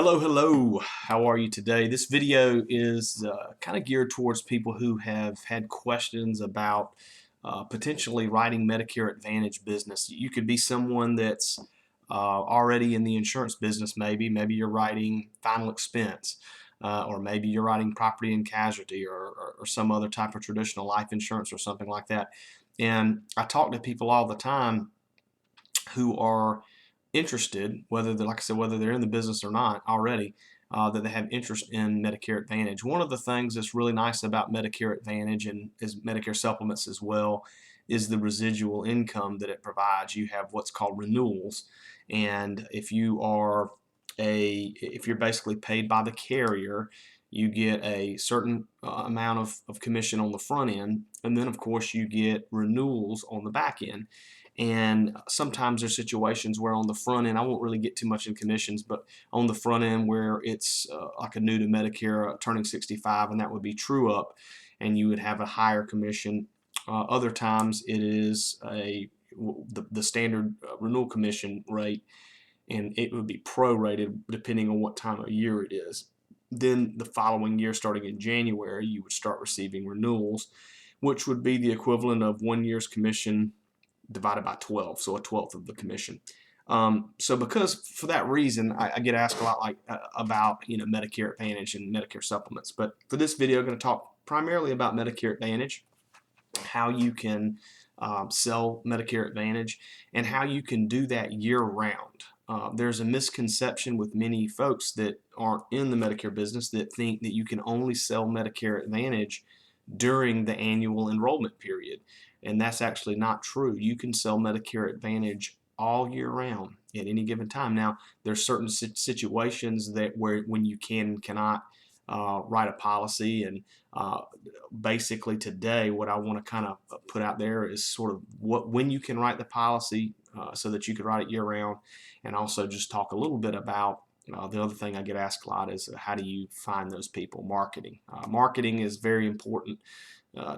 Hello. How are you today? This video is kind of geared towards people who have had questions about potentially writing Medicare Advantage business. You could be someone that's already in the insurance business, maybe you're writing final expense, or maybe you're writing property and casualty, or some other type of traditional life insurance or something like that. And I talk to people all the time who are interested, whether they're, like I said, whether they're in the business or not already, that they have interest in Medicare Advantage. One of the things that's really nice about Medicare Advantage and is Medicare supplements as well is the residual income that it provides. You have what's called renewals, and if you're basically paid by the carrier, you get a certain amount of commission on the front end, and then of course you get renewals on the back end. And sometimes there's situations where on the front end, I won't really get too much in commissions, but on the front end where it's like a new to Medicare turning 65, and that would be true up, and you would have a higher commission. Other times it is the standard renewal commission rate, and it would be prorated depending on what time of year it is. Then the following year, starting in January, you would start receiving renewals, which would be the equivalent of 1 year's commission divided by 12, so a 12th of the commission. So because for that reason, I get asked a lot about Medicare Advantage and Medicare supplements. But for this video, I'm going to talk primarily about Medicare Advantage, how you can sell Medicare Advantage, and how you can do that year-round. There's a misconception with many folks that aren't in the Medicare business that think that you can only sell Medicare Advantage during the annual enrollment period. And that's actually not true. You can sell Medicare Advantage all year round at any given time. Now, there's certain situations where when you can and cannot write a policy, and basically today what I want to kind of put out there is sort of when you can write the policy so that you could write it year round, and also just talk a little bit about the other thing I get asked a lot is how do you find those people? Marketing. Marketing is very important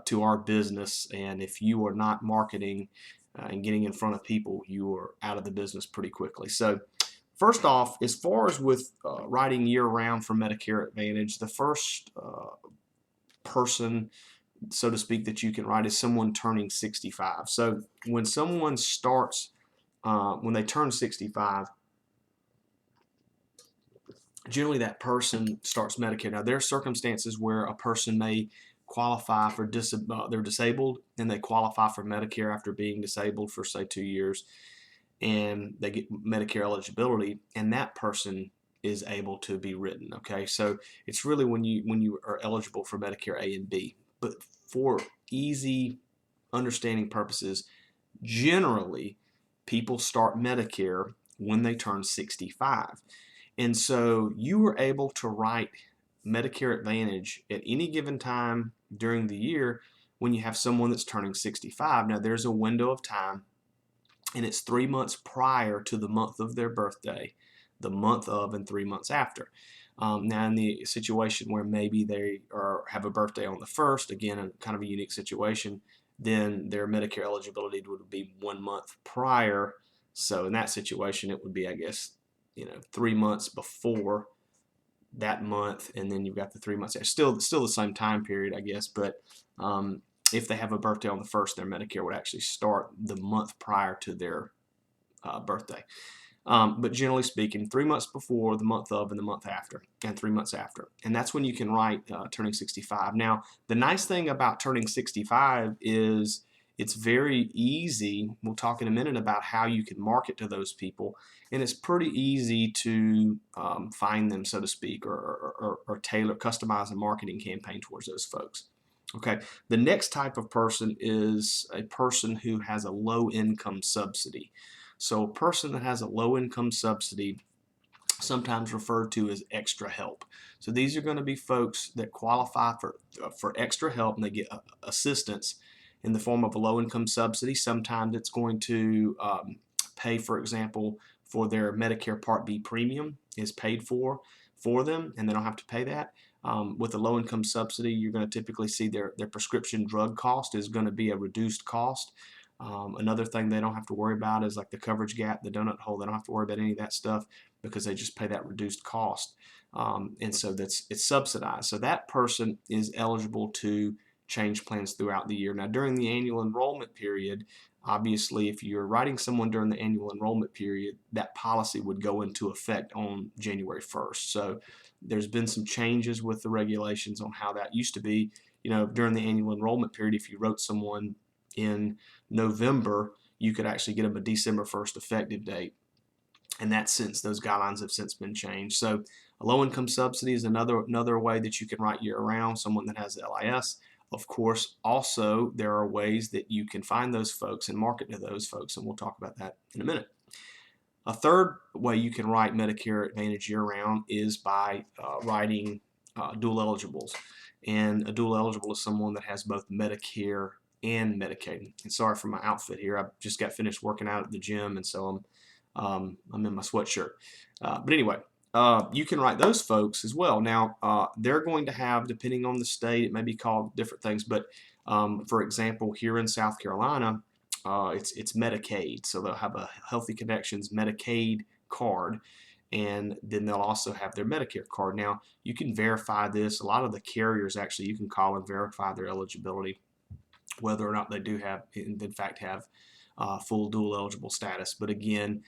to our business, and if you are not marketing and getting in front of people, you are out of the business pretty quickly. So first off, as far as with writing year-round for Medicare Advantage, the first person, so to speak, that you can write is someone turning 65. So when someone starts, when they turn 65, generally that person starts Medicare. Now, there are circumstances where a person may qualify for they're disabled and they qualify for Medicare after being disabled for say 2 years, and they get Medicare eligibility, and that person is able to be written. Okay, so it's really when you are eligible for Medicare A and B. But for easy understanding purposes, generally people start Medicare when they turn 65. And so you were able to write Medicare Advantage at any given time during the year when you have someone that's turning 65. Now, there's a window of time, and it's 3 months prior to the month of their birthday, the month of, and 3 months after. Now, in the situation where maybe they have a birthday on the 1st, again, a kind of a unique situation, then their Medicare eligibility would be 1 month prior. So in that situation, it would be, I guess, 3 months before that month, and then you've got the 3 months. Still the same time period, I guess, but if they have a birthday on the 1st, their Medicare would actually start the month prior to their birthday. But generally speaking, 3 months before, the month of, and the month after, and 3 months after. And that's when you can write turning 65. Now, the nice thing about turning 65 is it's very easy. We'll talk in a minute about how you can market to those people, and it's pretty easy to find them, so to speak, or tailor, customize a marketing campaign towards those folks. Okay, the next type of person is a person who has a low income subsidy. So a person that has a low income subsidy, sometimes referred to as extra help. So these are going to be folks that qualify for extra help, and they get assistance in the form of a low-income subsidy. Sometimes it's going to pay, for example, for their Medicare Part B premium is paid for them, and they don't have to pay that. With a low-income subsidy, you're going to typically see their prescription drug cost is going to be a reduced cost. Another thing they don't have to worry about is like the coverage gap, the donut hole. They don't have to worry about any of that stuff because they just pay that reduced cost. And so it's subsidized. So that person is eligible to change plans throughout the year. Now, during the annual enrollment period, obviously, if you're writing someone during the annual enrollment period, that policy would go into effect on January 1st. So there's been some changes with the regulations on how that used to be. During the annual enrollment period, if you wrote someone in November, you could actually get them a December 1st effective date. And those guidelines have since been changed. So a low-income subsidy is another way that you can write year-round, someone that has LIS. Of course, also, there are ways that you can find those folks and market to those folks, and we'll talk about that in a minute. A third way you can write Medicare Advantage year-round is by writing dual eligibles. And a dual eligible is someone that has both Medicare and Medicaid. And sorry for my outfit here. I just got finished working out at the gym, and so I'm in my sweatshirt. But anyway, you can write those folks as well. Now, they're going to have, depending on the state, it may be called different things. But for example, here in South Carolina, it's Medicaid. So they'll have a Healthy Connections Medicaid card, and then they'll also have their Medicare card. Now, you can verify this. A lot of the carriers actually, you can call and verify their eligibility, whether or not they do have, in fact, have full dual eligible status. But again,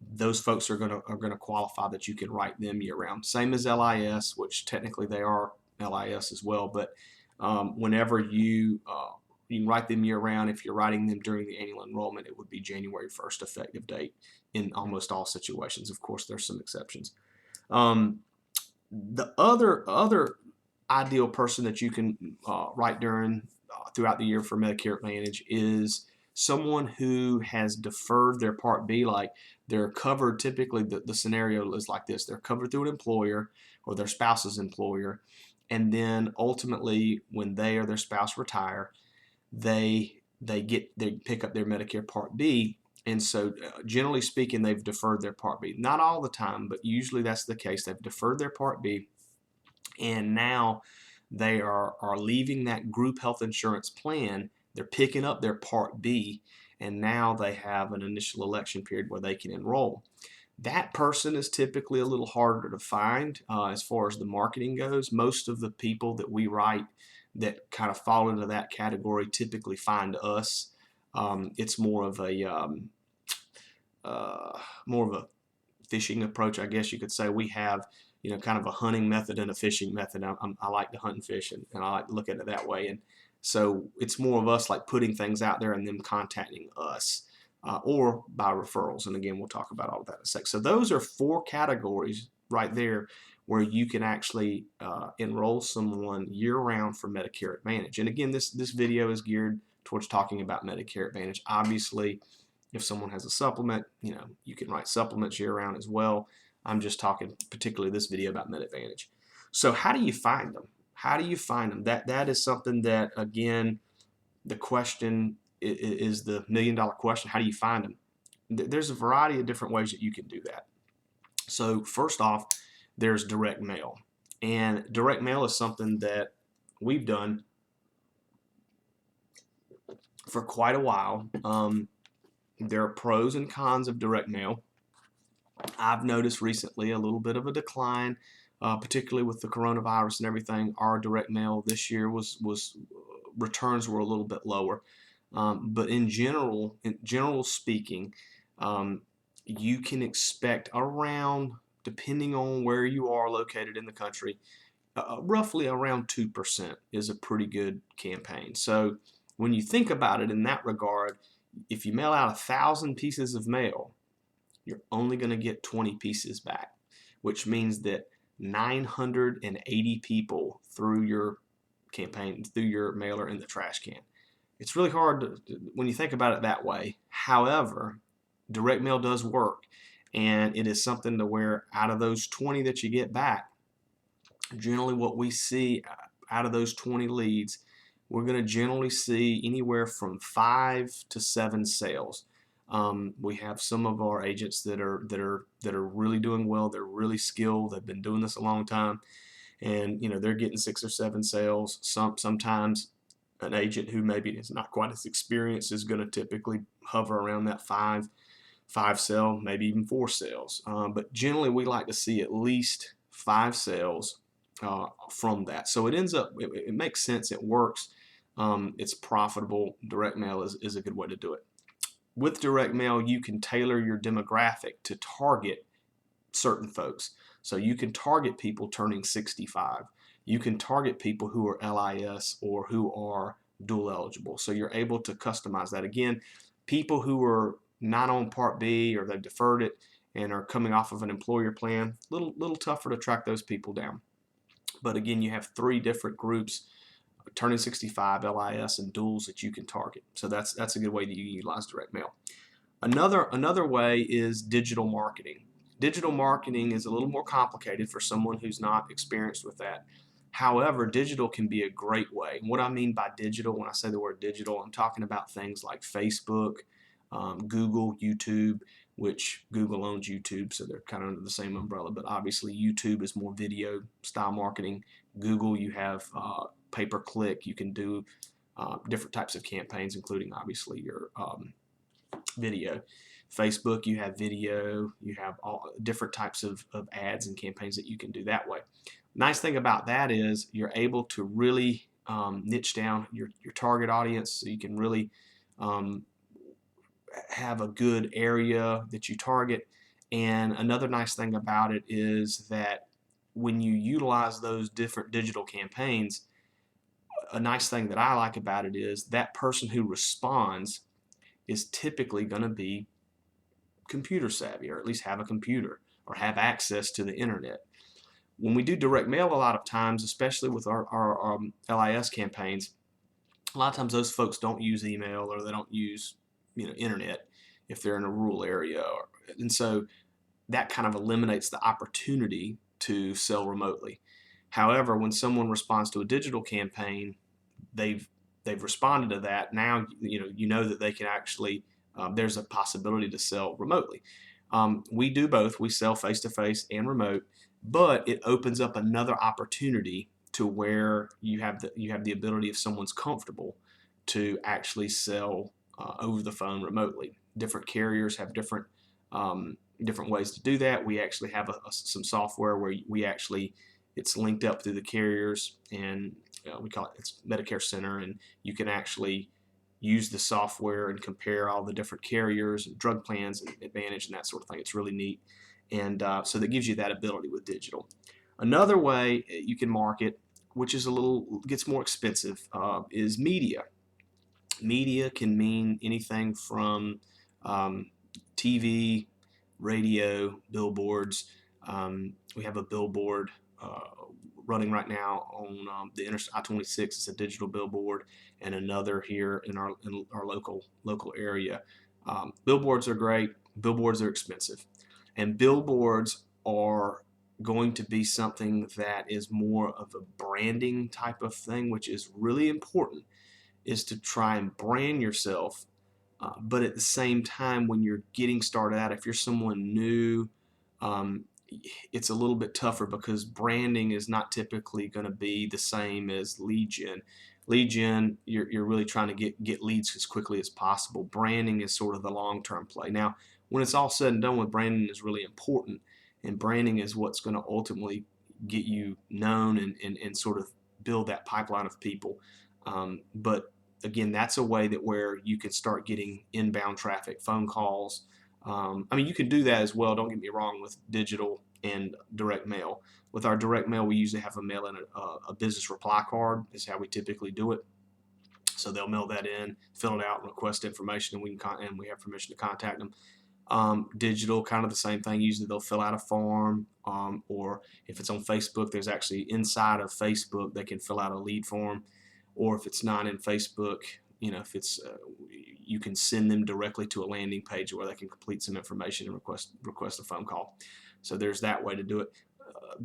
those folks are gonna qualify that you can write them year round. Same as LIS, which technically they are LIS as well. But whenever you can write them year round. If you're writing them during the annual enrollment, it would be January 1st effective date in almost all situations. Of course, there's some exceptions. The other ideal person that you can write throughout the year for Medicare Advantage is someone who has deferred their Part B. Like, they're covered, typically the scenario is like this: they're covered through an employer or their spouse's employer, and then ultimately when they or their spouse retire, they pick up their Medicare Part B. And so generally speaking, they've deferred their Part B. Not all the time, but usually that's the case. They've deferred their Part B, and now they are leaving that group health insurance plan. They're picking up their Part B, and now they have an initial election period where they can enroll. That person is typically a little harder to find as far as the marketing goes. Most of the people that we write that kind of fall into that category typically find us. It's more of a fishing approach, I guess you could say. We have kind of a hunting method and a fishing method. I like to hunt and fish, and I like to look at it that way. And so it's more of us like putting things out there and them contacting us or by referrals. And again, we'll talk about all of that in a sec. So those are 4 categories right there where you can actually enroll someone year-round for Medicare Advantage. And again, this video is geared towards talking about Medicare Advantage. Obviously, if someone has a supplement, you can write supplements year-round as well. I'm just talking particularly this video about Med Advantage. So how do you find them? How do you find them? That is something that, again, the question is the million-dollar question. How do you find them? There's a variety of different ways that you can do that. So first off, there's direct mail. And direct mail is something that we've done for quite a while. There are pros and cons of direct mail. I've noticed recently a little bit of a decline, particularly with the coronavirus and everything. Our direct mail this year returns were a little bit lower. But in general speaking, you can expect around, depending on where you are located in the country, roughly around 2% is a pretty good campaign. So when you think about it in that regard, if you mail out 1,000 pieces of mail, you're only going to get 20 pieces back, which means that 980 people threw your campaign, threw your mailer in the trash can. It's really hard when you think about it that way. However, direct mail does work, and it is something to where out of those 20 that you get back, generally what we see out of those 20 leads, we're going to generally see anywhere from 5 to 7 sales. We have some of our agents that are really doing well. They're really skilled. They've been doing this a long time, and they're getting 6 or 7 sales. Sometimes An agent who maybe is not quite as experienced is going to typically hover around that five sale, maybe even 4 sales. But generally, we like to see at least 5 sales from that. So it ends up, it makes sense, it works, it's profitable. Direct mail is a good way to do it. With direct mail, you can tailor your demographic to target certain folks. So you can target people turning 65. You can target people who are LIS or who are dual eligible. So you're able to customize that. Again, people who are not on Part B or they've deferred it and are coming off of an employer plan, little tougher to track those people down. But again, you have 3 different groups: turning 65, LIS, and duals that you can target. So that's a good way that you utilize direct mail. Another way is digital marketing. Digital marketing is a little more complicated for someone who's not experienced with that. However, digital can be a great way. And what I mean by digital, when I say the word digital, I'm talking about things like Facebook, Google, YouTube, which Google owns YouTube, so they're kind of under the same umbrella. But obviously, YouTube is more video style marketing. Google, you have pay-per-click. You can do different types of campaigns, including obviously your video. Facebook, you have video, you have all different types of ads and campaigns that you can do that way. Nice thing about that is you're able to really niche down your target audience, so you can really have a good area that you target. And another nice thing about it is that when you utilize those different digital campaigns, a nice thing that I like about it is that person who responds is typically going to be computer savvy, or at least have a computer or have access to the internet. When we do direct mail, a lot of times, especially with our LIS campaigns, a lot of times those folks don't use email, or they don't use internet if they're in a rural area, and so that kind of eliminates the opportunity to sell remotely. However, when someone responds to a digital campaign, they've responded to that. Now you know that they can actually there's a possibility to sell remotely. We do both. We sell face-to-face and remote, but it opens up another opportunity to where you have the ability, if someone's comfortable, to actually sell over the phone remotely. Different carriers have different ways to do that. We actually have some software where it's linked up through the carriers, and we call it's Medicare Center, and you can actually use the software and compare all the different carriers and drug plans and Advantage and that sort of thing. It's really neat, and so that gives you that ability with digital. Another way you can market, which is gets more expensive, is media. Media can mean anything from TV, radio, billboards. We have a billboard running right now on the I-26. It's a digital billboard, and another here in our local area. Billboards are great. Billboards are expensive, and billboards are going to be something that is more of a branding type of thing, which is really important, is to try and brand yourself. But at the same time, when you're getting started out, if you're someone new, it's a little bit tougher, because branding is not typically going to be the same as lead gen. Lead gen, you're really trying to get leads as quickly as possible. Branding is sort of the long-term play. Now, when it's all said and done with, branding is really important, and branding is what's going to ultimately get you known and sort of build that pipeline of people. But again, that's a way that where you can start getting inbound traffic, phone calls. I mean, you can do that as well, don't get me wrong, with digital and direct mail. With our direct mail, we usually have mail in a business reply card is how we typically do it. So they'll mail that in, fill it out, and request information, and we have permission to contact them. Digital, kind of the same thing. Usually they'll fill out a form, or if it's on Facebook, there's actually inside of Facebook they can fill out a lead form. Or if it's not in Facebook, if it's you can send them directly to a landing page where they can complete some information and request a phone call. So there's that way to do it.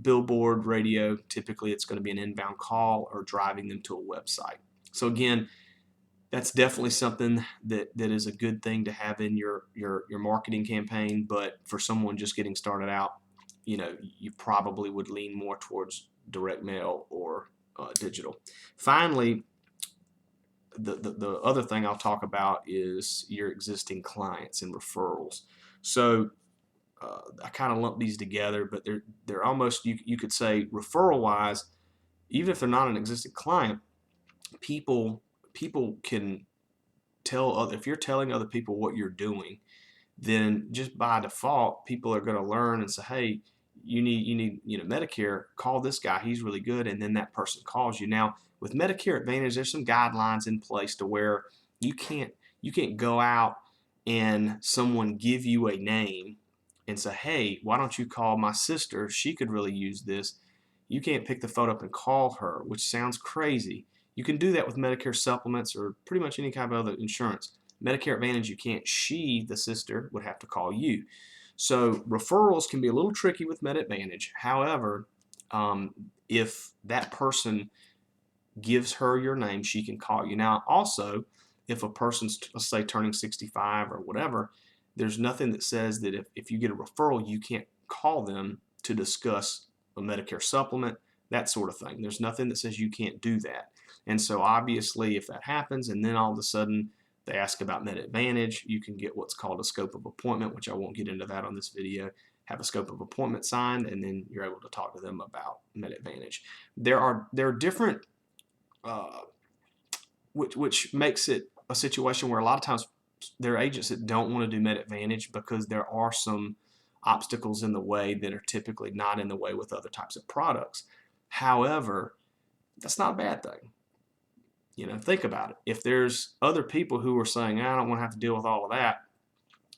Billboard, radio, typically it's going to be an inbound call or driving them to a website. So again, that's definitely something that is a good thing to have in your marketing campaign. But for someone just getting started out, you probably would lean more towards direct mail or digital. Finally, the other thing I'll talk about is your existing clients and referrals. So I kind of lump these together, but they're almost, you could say, referral wise, even if they're not an existing client, people can tell other, if you're telling other people what you're doing, then just by default, people are going to learn and say, hey, you need Medicare, call this guy, he's really good, and then that person calls you. Now with Medicare Advantage, there's some guidelines in place to where you can't go out and someone give you a name and say, hey, why don't you call my sister, she could really use this. You can't pick the phone up and call her, which sounds crazy. You can do that with Medicare supplements or pretty much any kind of other insurance. Medicare Advantage, you can't. She, the sister, would have to call you. So referrals can be a little tricky with Med Advantage. However, if that person gives her your name, she can call you. Now, also, if a person's, let's say, turning 65 or whatever, there's nothing that says that if you get a referral, you can't call them to discuss a Medicare supplement, that sort of thing. There's nothing that says you can't do that. And so obviously, if that happens, and then all of a sudden they ask about Med Advantage, you can get what's called a scope of appointment, which I won't get into that on this video. Have a scope of appointment signed, and then you're able to talk to them about Med Advantage. There are different, which makes it a situation where a lot of times there are agents that don't want to do Med Advantage because there are some obstacles in the way that are typically not in the way with other types of products. However, that's not a bad thing. Think about it. If there's other people who are saying, I don't want to have to deal with all of that,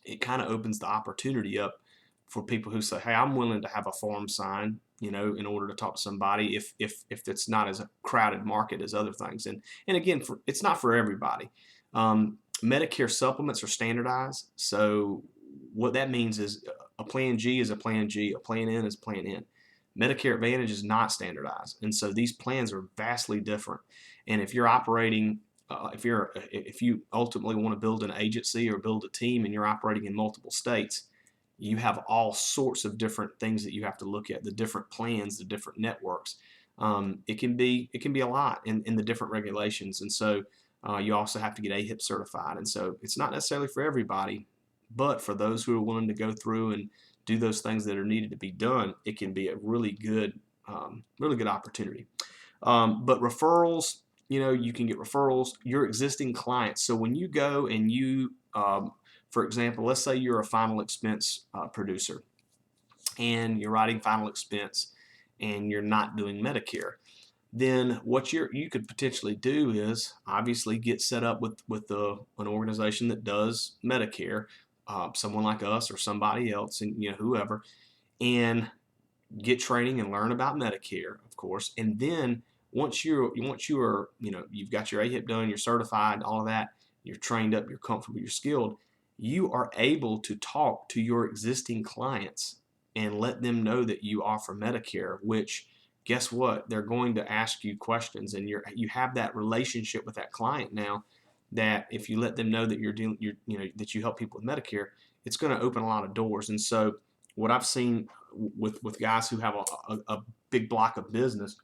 it kind of opens the opportunity up for people who say, hey, I'm willing to have a form signed, in order to talk to somebody if it's not as a crowded market as other things. And again, it's not for everybody. Medicare supplements are standardized. So what that means is a Plan G is a Plan G, a Plan N is a Plan N. Medicare Advantage is not standardized, and so these plans are vastly different. And if you're operating, if you ultimately want to build an agency or build a team, and you're operating in multiple states, you have all sorts of different things that you have to look at, the different plans, the different networks. It can be a lot in the different regulations, and so you also have to get AHIP certified. And so it's not necessarily for everybody, but for those who are willing to go through and do those things that are needed to be done, it can be a really good opportunity. But referrals, you can get referrals, your existing clients. So when you go and you, for example, let's say you're a final expense producer and you're writing final expense and you're not doing Medicare, then what you could potentially do is obviously get set up with an organization that does Medicare, someone like us or somebody else, and whoever, and get training and learn about Medicare, of course. And then once you are you've got your AHIP done, you're certified, all of that, you're trained up, you're comfortable, you're skilled, you are able to talk to your existing clients and let them know that you offer Medicare, which, guess what? They're going to ask you questions, and you have that relationship with that client now, that if you let them know that that you help people with Medicare, it's going to open a lot of doors. And so what I've seen with guys who have a big block of business,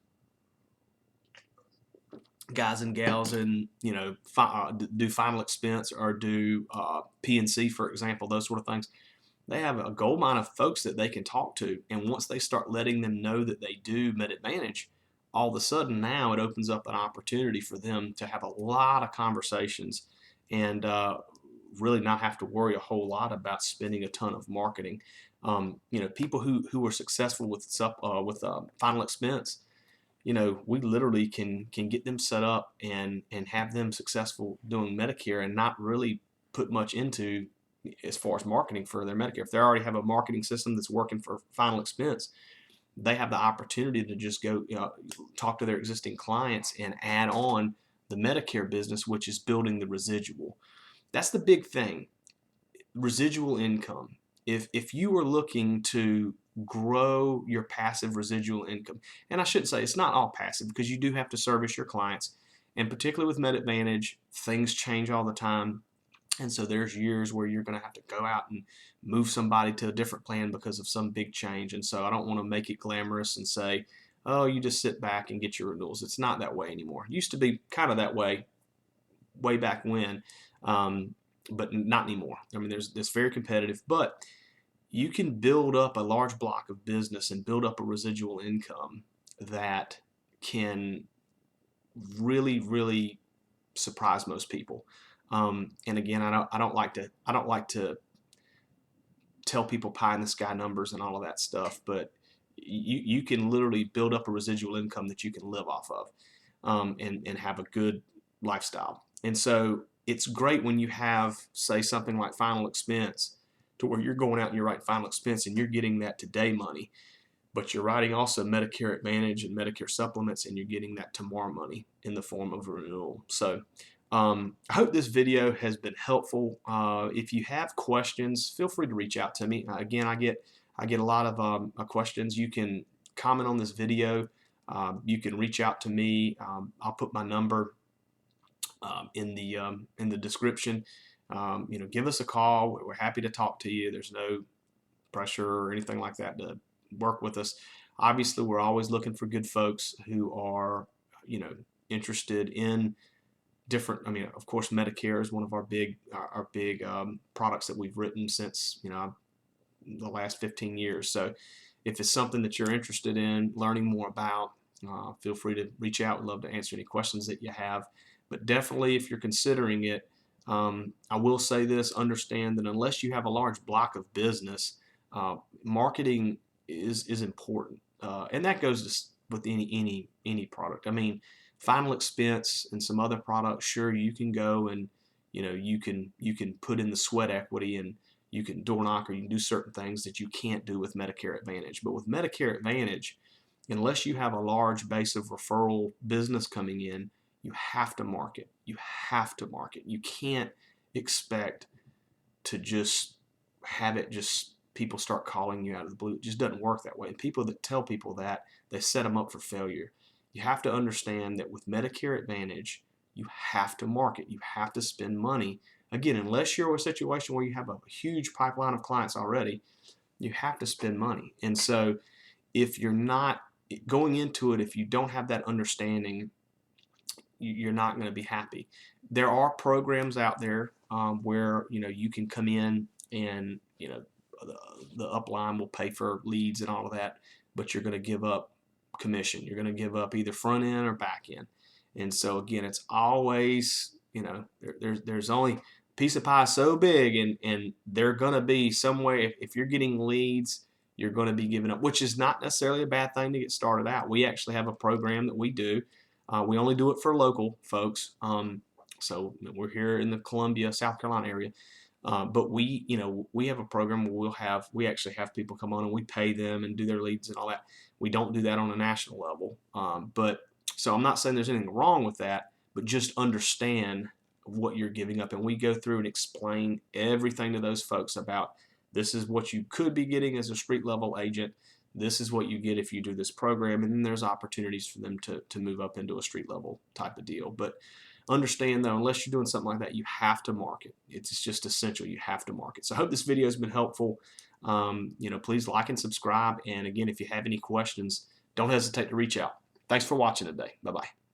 guys and gals, and do final expense or do P&C, for example, those sort of things, they have a gold mine of folks that they can talk to. And once they start letting them know that they do Med Advantage, all of a sudden now it opens up an opportunity for them to have a lot of conversations and really not have to worry a whole lot about spending a ton of marketing. People who are successful with final expense, we literally can get them set up and have them successful doing Medicare and not really put much into as far as marketing for their Medicare. If they already have a marketing system that's working for final expense, they have the opportunity to just go talk to their existing clients and add on the Medicare business, which is building the residual. That's the big thing, residual income. If you are looking to grow your passive residual income, and I shouldn't say it's not all passive, because you do have to service your clients, and particularly with Med Advantage, things change all the time. And so there's years where you're going to have to go out and move somebody to a different plan because of some big change. And so I don't want to make it glamorous and say, oh, you just sit back and get your renewals. It's not that way anymore. It used to be kind of that way way back when, but not anymore. I mean, it's very competitive, but you can build up a large block of business and build up a residual income that can really, really surprise most people. And again, I don't like to tell people pie in the sky numbers and all of that stuff, but you can literally build up a residual income that you can live off of, and have a good lifestyle. And so it's great when you have, say, something like final expense, to where you're going out and you're writing final expense and you're getting that today money, but you're writing also Medicare Advantage and Medicare supplements, and you're getting that tomorrow money in the form of a renewal. So I hope this video has been helpful. If you have questions, feel free to reach out to me. Again, I get a lot of questions. You can comment on this video. You can reach out to me. I'll put my number in the description. Give us a call. We're happy to talk to you. There's no pressure or anything like that to work with us. Obviously, we're always looking for good folks who are, interested in different. I mean, of course, Medicare is one of our big products that we've written since the last 15 years. So, if it's something that you're interested in learning more about, feel free to reach out. We'd love to answer any questions that you have. But definitely, if you're considering it, I will say this: understand that unless you have a large block of business, marketing is important, and that goes with any product. I mean, final expense and some other products, sure, you can go and you can put in the sweat equity, and you can door knock, or you can do certain things that you can't do with Medicare Advantage. But with Medicare Advantage, unless you have a large base of referral business coming in, you have to market. You have to market. You can't expect to just have it people start calling you out of the blue. It just doesn't work that way. And people that tell people that, they set them up for failure. You have to understand that with Medicare Advantage, you have to market. You have to spend money. Again, unless you're in a situation where you have a huge pipeline of clients already, you have to spend money. And so if you're not going into it, if you don't have that understanding, you're not going to be happy. There are programs out there where you can come in and the upline will pay for leads and all of that, but you're going to give up commission. You're going to give up either front end or back end. And so again, it's always there's only a piece of pie so big, and they're going to be somewhere. If you're getting leads, you're going to be giving up, which is not necessarily a bad thing to get started out. We actually have a program that we do. We only do it for local folks. So we're here in the Columbia, South Carolina area. But we have a program where we actually have people come on and we pay them and do their leads and all that. We don't do that on a national level. So I'm not saying there's anything wrong with that, but just understand what you're giving up. And we go through and explain everything to those folks about, this is what you could be getting as a street level agent. This is what you get if you do this program. And then there's opportunities for them to move up into a street level type of deal. But understand, though, unless you're doing something like that, you have to market. It's just essential. You have to market. So I hope this video has been helpful. Please like and subscribe. And again, if you have any questions, don't hesitate to reach out. Thanks for watching today. Bye-bye.